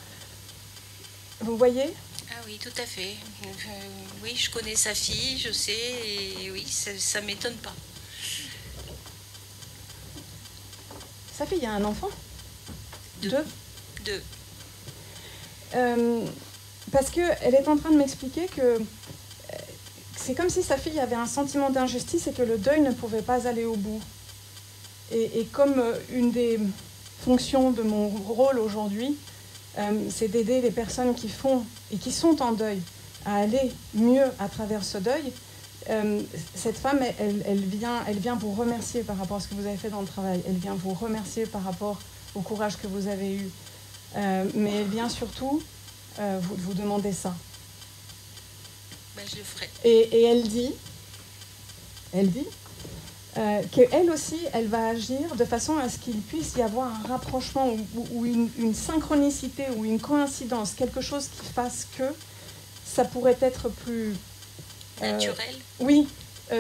Vous voyez? Ah oui, tout à fait. Oui, je connais sa fille, je sais, et oui, ça m'étonne pas. Sa fille a un enfant? Deux. Parce qu'elle est en train de m'expliquer que c'est comme si sa fille avait un sentiment d'injustice et que le deuil ne pouvait pas aller au bout. Et comme une des fonctions de mon rôle aujourd'hui, c'est d'aider les personnes qui font et qui sont en deuil à aller mieux à travers ce deuil, cette femme, elle vient vous remercier par rapport à ce que vous avez fait dans le travail. Elle vient vous remercier par rapport au courage que vous avez eu. Mais elle vient surtout vous demander ça. Ben, je le ferai. Et elle dit qu'elle aussi, elle va agir de façon à ce qu'il puisse y avoir un rapprochement ou une synchronicité ou une coïncidence, quelque chose qui fasse que ça pourrait être plus... Naturel. Oui,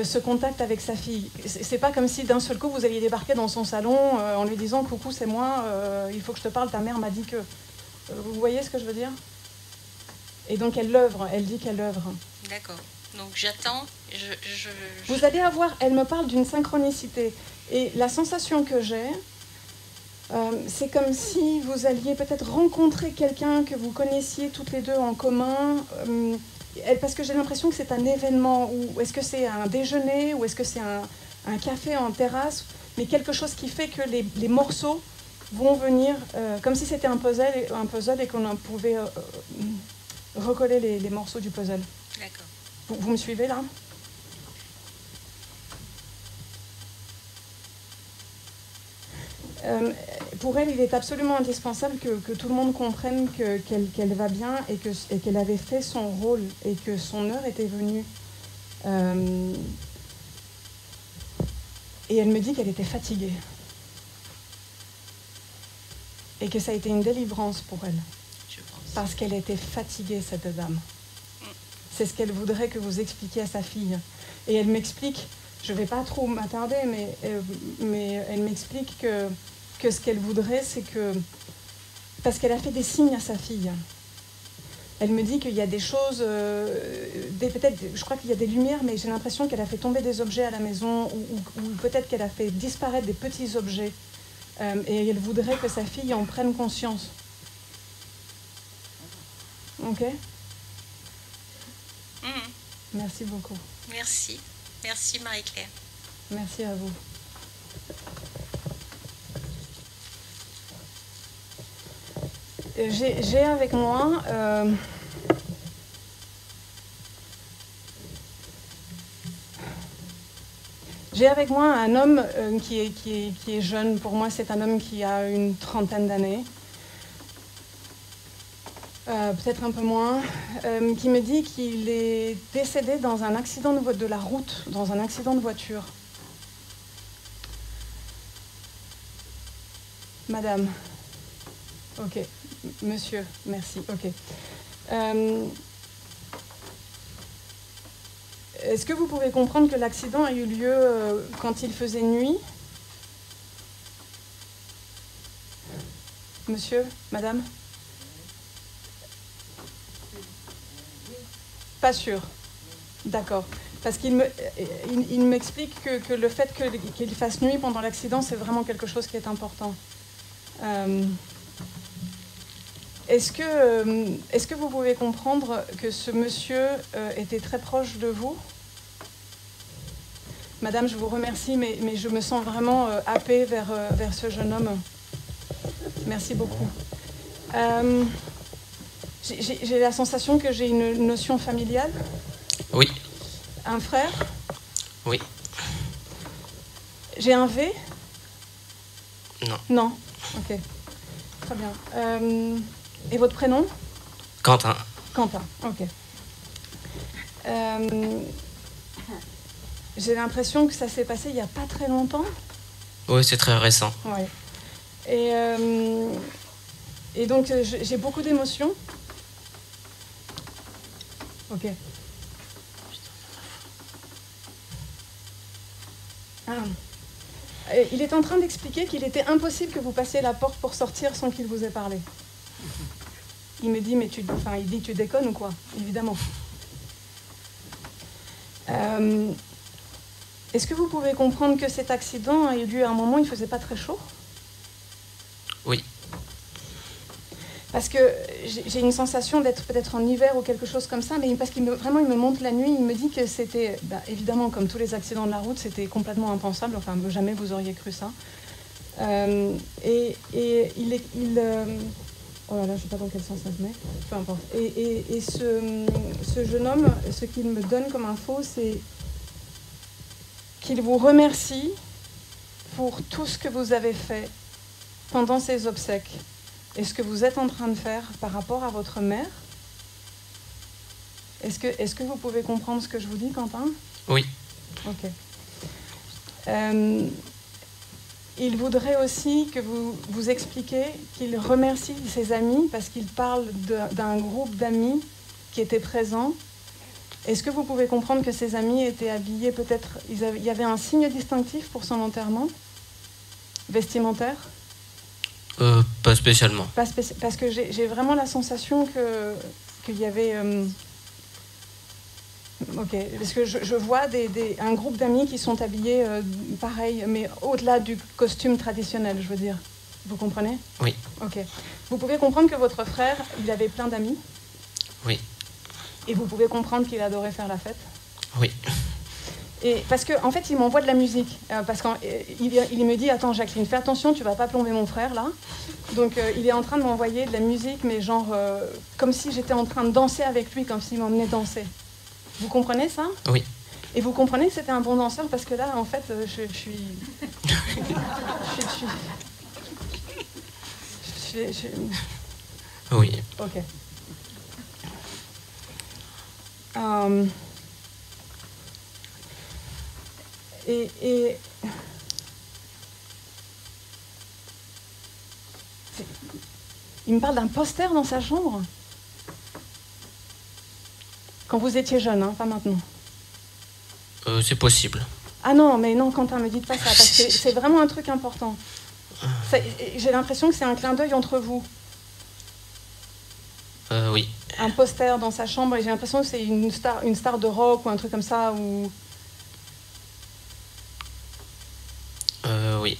ce contact avec sa fille. C'est pas comme si d'un seul coup vous alliez débarquer dans son salon en lui disant « Coucou, c'est moi, il faut que je te parle, ta mère m'a dit que... » Vous voyez ce que je veux dire? Et donc elle l'œuvre, elle dit qu'elle l'œuvre. D'accord. Donc j'attends. Vous allez avoir, elle me parle d'une synchronicité. Et la sensation que j'ai, c'est comme si vous alliez peut-être rencontrer quelqu'un que vous connaissiez toutes les deux en commun. Parce que j'ai l'impression que c'est un événement, ou est-ce que c'est un déjeuner, ou est-ce que c'est un café en terrasse, mais quelque chose qui fait que les morceaux vont venir, comme si c'était un puzzle et qu'on pouvait recoller les morceaux du puzzle. D'accord. Vous me suivez là? Pour elle, il est absolument indispensable que tout le monde comprenne qu'elle va bien et qu'elle avait fait son rôle et que son heure était venue. Et elle me dit qu'elle était fatiguée. Et que ça a été une délivrance pour elle. Je pense. Parce qu'elle était fatiguée, cette dame. C'est ce qu'elle voudrait que vous expliquiez à sa fille. Et elle m'explique, je ne vais pas trop m'attarder, mais elle m'explique que ce qu'elle voudrait, c'est que... Parce qu'elle a fait des signes à sa fille. Elle me dit qu'il y a des choses, peut-être, je crois qu'il y a des lumières, mais j'ai l'impression qu'elle a fait tomber des objets à la maison, ou peut-être qu'elle a fait disparaître des petits objets. Et elle voudrait que sa fille en prenne conscience. Ok ? Merci beaucoup. Merci. Merci Marie-Claire. Merci à vous. J'ai avec moi un homme qui est jeune. Pour moi, c'est un homme qui a une trentaine d'années, peut-être un peu moins, qui me dit qu'il est décédé dans un accident de la route, dans un accident de voiture. Madame. Ok. Monsieur, merci. Ok. Est-ce que vous pouvez comprendre que l'accident a eu lieu quand il faisait nuit? Monsieur, madame? Pas sûr. D'accord. Parce qu'il m'explique que le fait qu'il fasse nuit pendant l'accident, c'est vraiment quelque chose qui est important. Est-ce que vous pouvez comprendre que ce monsieur était très proche de vous? Madame, je vous remercie, mais je me sens vraiment happée vers ce jeune homme. Merci beaucoup. J'ai la sensation que j'ai une notion familiale. Oui. Un frère. Oui. J'ai un V? Non. Non. Ok. Très bien. Et votre prénom? Quentin. Quentin, ok. J'ai l'impression que ça s'est passé il n'y a pas très longtemps. Oui, c'est très récent. Oui. Et donc, j'ai beaucoup d'émotions. Ok. Ah. Il est en train d'expliquer qu'il était impossible que vous passiez la porte pour sortir sans qu'il vous ait parlé. Il me dit, il dit, tu déconnes ou quoi? Évidemment. Est-ce que vous pouvez comprendre que cet accident a eu lieu à un moment où il ne faisait pas très chaud? Oui. Parce que j'ai une sensation d'être peut-être en hiver ou quelque chose comme ça, mais parce qu'il me montre la nuit, il me dit que c'était, évidemment, comme tous les accidents de la route, c'était complètement impensable, enfin, jamais vous auriez cru ça. Oh là là, je ne sais pas dans quel sens ça se met, peu importe. Et ce jeune homme, ce qu'il me donne comme info, c'est qu'il vous remercie pour tout ce que vous avez fait pendant ces obsèques. Et ce que vous êtes en train de faire par rapport à votre mère. Est-ce que vous pouvez comprendre ce que je vous dis, Quentin? Oui. Ok. Il voudrait aussi que vous expliquiez qu'il remercie ses amis parce qu'il parle d'un groupe d'amis qui étaient présents. Est-ce que vous pouvez comprendre que ses amis étaient habillés peut-être... Il y avait un signe distinctif pour son enterrement? Vestimentaire? Pas spécialement. Parce que j'ai vraiment la sensation qu'il y avait... Ok, parce que je vois un groupe d'amis qui sont habillés pareil, mais au-delà du costume traditionnel, je veux dire. Vous comprenez? Oui. Ok. Vous pouvez comprendre que votre frère, il avait plein d'amis? Oui. Et vous pouvez comprendre qu'il adorait faire la fête? Oui. Et parce qu'en fait, il m'envoie de la musique. Parce qu'il me dit, attends Jacqueline, fais attention, tu vas pas plomber mon frère là. Donc il est en train de m'envoyer de la musique, mais genre comme si j'étais en train de danser avec lui, comme s'il m'emmenait danser. Vous comprenez ça? Oui. Et vous comprenez que c'était un bon danseur parce que là, en fait, je suis... Oui. Ok. Il me parle d'un poster dans sa chambre. Quand vous étiez jeune, hein, pas maintenant. C'est possible. Ah non, mais non, Quentin, me dites pas ça, parce que c'est vraiment un truc important. J'ai l'impression que c'est un clin d'œil entre vous. Oui. Un poster dans sa chambre, et j'ai l'impression que c'est une star de rock ou un truc comme ça, ou... Oui.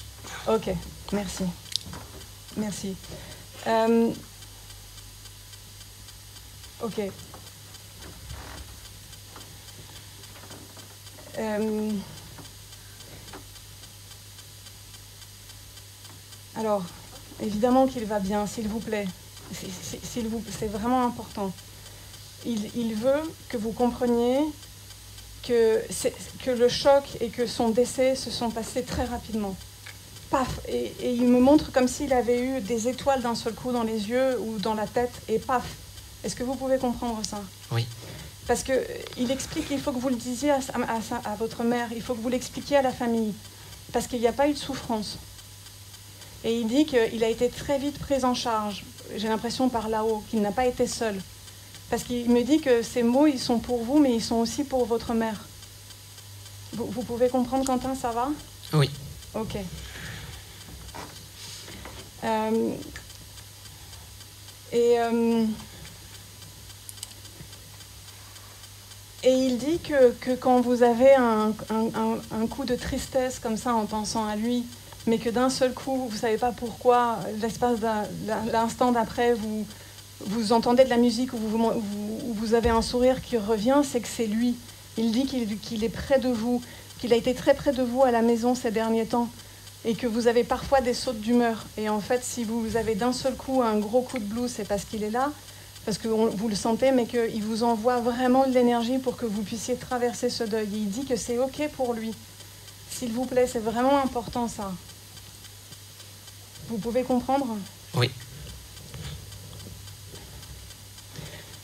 Ok, merci. Merci. Ok. Alors, évidemment qu'il va bien, s'il vous plaît. C'est vraiment important. Il veut que vous compreniez que le choc et que son décès se sont passés très rapidement. Paf, et il me montre comme s'il avait eu des étoiles d'un seul coup dans les yeux ou dans la tête, et paf. Est-ce que vous pouvez comprendre ça? Oui. Parce qu'il explique qu'il faut que vous le disiez à votre mère, il faut que vous l'expliquiez à la famille, parce qu'il n'y a pas eu de souffrance. Et il dit qu'il a été très vite pris en charge, j'ai l'impression par là-haut, qu'il n'a pas été seul. Parce qu'il me dit que ces mots, ils sont pour vous, mais ils sont aussi pour votre mère. Vous pouvez comprendre, Quentin, ça va? Oui. Ok. Et il dit que quand vous avez un coup de tristesse comme ça en pensant à lui, mais que d'un seul coup, vous ne savez pas pourquoi, l'espace l'instant d'après, vous entendez de la musique ou vous avez un sourire qui revient, c'est que c'est lui. Il dit qu'il est près de vous, qu'il a été très près de vous à la maison ces derniers temps, et que vous avez parfois des sautes d'humeur. Et en fait, si vous avez d'un seul coup un gros coup de blues, c'est parce qu'il est là, parce que vous le sentez, mais qu'il vous envoie vraiment de l'énergie pour que vous puissiez traverser ce deuil. Et il dit que c'est OK pour lui. S'il vous plaît, c'est vraiment important, ça. Vous pouvez comprendre? Oui.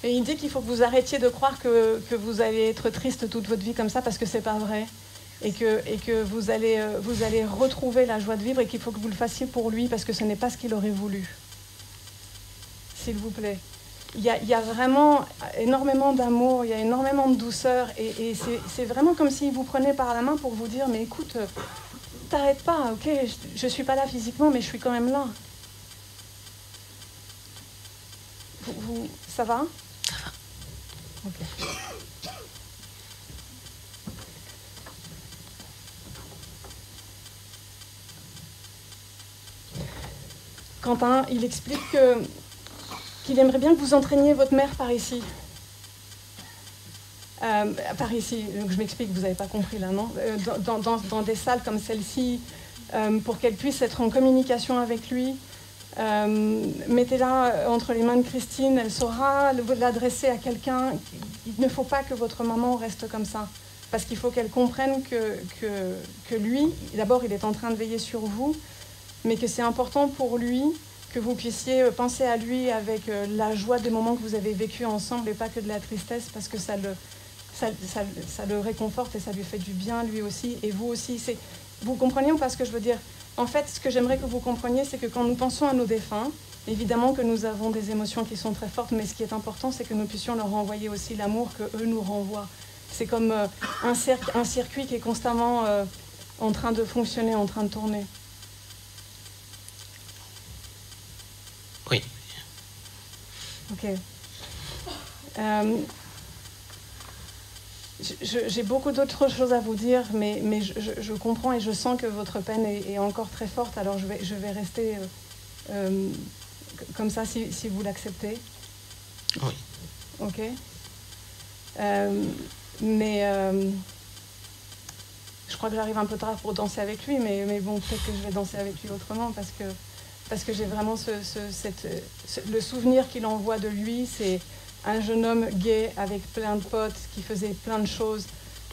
Et il dit qu'il faut que vous arrêtiez de croire que vous allez être triste toute votre vie comme ça, parce que c'est pas vrai. Et que vous allez retrouver la joie de vivre, et qu'il faut que vous le fassiez pour lui, parce que ce n'est pas ce qu'il aurait voulu. S'il vous plaît. Il y a vraiment énormément d'amour, il y a énormément de douceur, et c'est vraiment comme s'il vous prenait par la main pour vous dire, mais écoute, t'arrêtes pas, ok, je suis pas là physiquement, mais je suis quand même là. Ça va? Ça va. Ok. Quentin, il explique qu'il aimerait bien que vous entraîniez votre mère par ici. Par ici, donc je m'explique, vous n'avez pas compris là, non? Dans des salles comme celle-ci, pour qu'elle puisse être en communication avec lui. Mettez-la entre les mains de Christine, elle saura l'adresser à quelqu'un. Il ne faut pas que votre maman reste comme ça, parce qu'il faut qu'elle comprenne que lui, d'abord, il est en train de veiller sur vous, mais que c'est important pour lui que vous puissiez penser à lui avec la joie des moments que vous avez vécus ensemble, et pas que de la tristesse, parce que ça le réconforte et ça lui fait du bien, lui aussi, et vous aussi. Vous comprenez ou pas ce que je veux dire? En fait, ce que j'aimerais que vous compreniez, c'est que quand nous pensons à nos défunts, évidemment que nous avons des émotions qui sont très fortes, mais ce qui est important, c'est que nous puissions leur renvoyer aussi l'amour qu'eux nous renvoient. C'est comme un circuit qui est constamment en train de fonctionner, en train de tourner. Oui. Ok. J'ai beaucoup d'autres choses à vous dire, mais je comprends et je sens que votre peine est encore très forte, alors je vais rester comme ça si vous l'acceptez. Oui. Ok. Je crois que j'arrive un peu tard pour danser avec lui, mais bon, peut-être que je vais danser avec lui autrement, parce que j'ai vraiment le souvenir qu'il envoie de lui, c'est un jeune homme gay avec plein de potes qui faisait plein de choses.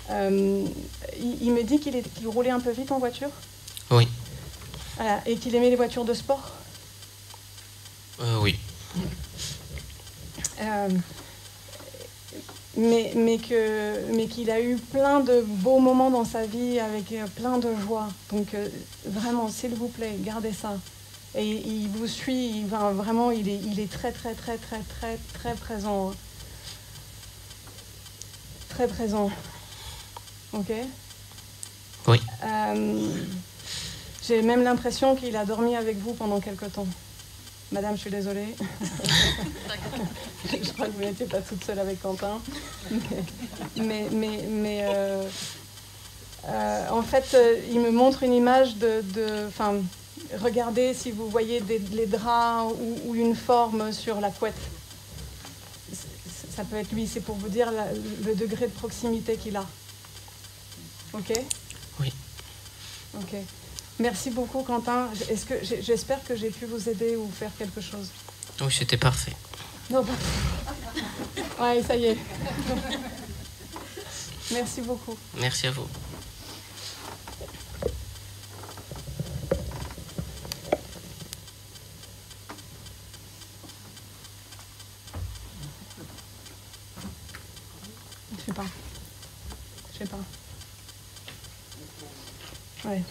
Il me dit qu'il roulait un peu vite en voiture. Oui. Voilà, et qu'il aimait les voitures de sport. Oui. Mais qu'il a eu plein de beaux moments dans sa vie avec plein de joie. Donc vraiment, s'il vous plaît, gardez ça. Et il vous suit, vraiment, il est très, très, très, très, très, très présent. Très présent. Ok? Oui. J'ai même l'impression qu'il a dormi avec vous pendant quelque temps. Madame, je suis désolée. Je crois que vous n'étiez pas toute seule avec Quentin. En fait, il me montre une image enfin, regardez si vous voyez les draps ou une forme sur la couette. Ça peut être lui, c'est pour vous dire le degré de proximité qu'il a. Ok ? Oui. Ok. Merci beaucoup, Quentin. J'espère que j'ai pu vous aider ou faire quelque chose. Oui, c'était parfait. Non, ouais, ça y est. Merci beaucoup. Merci à vous. Je sais pas. Ouais.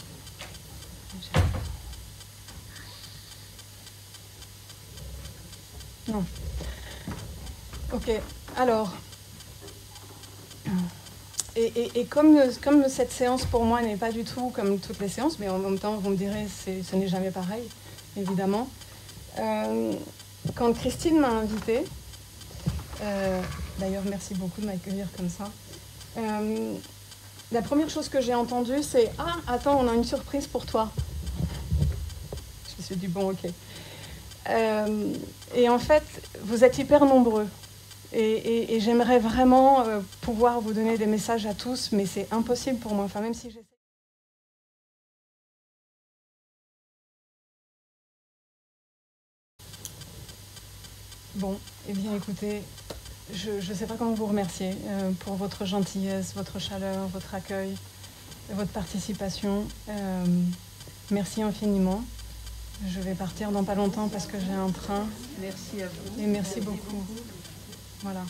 Non. Ok, alors. Et comme cette séance pour moi n'est pas du tout comme toutes les séances, mais en même temps vous me direz ce n'est jamais pareil, évidemment. Quand Christine m'a invitée, d'ailleurs merci beaucoup de m'accueillir comme ça, la première chose que j'ai entendue c'est « Ah, attends, on a une surprise pour toi ». Je me suis dit « Bon, ok ». Et en fait, vous êtes hyper nombreux. Et j'aimerais vraiment pouvoir vous donner des messages à tous, mais c'est impossible pour moi. Enfin, même si j'essaie. Bon, eh bien écoutez, je ne sais pas comment vous remercier pour votre gentillesse, votre chaleur, votre accueil, votre participation. Merci infiniment. Je vais partir dans pas longtemps parce que j'ai un train. Merci à vous. Et merci beaucoup. Voilà.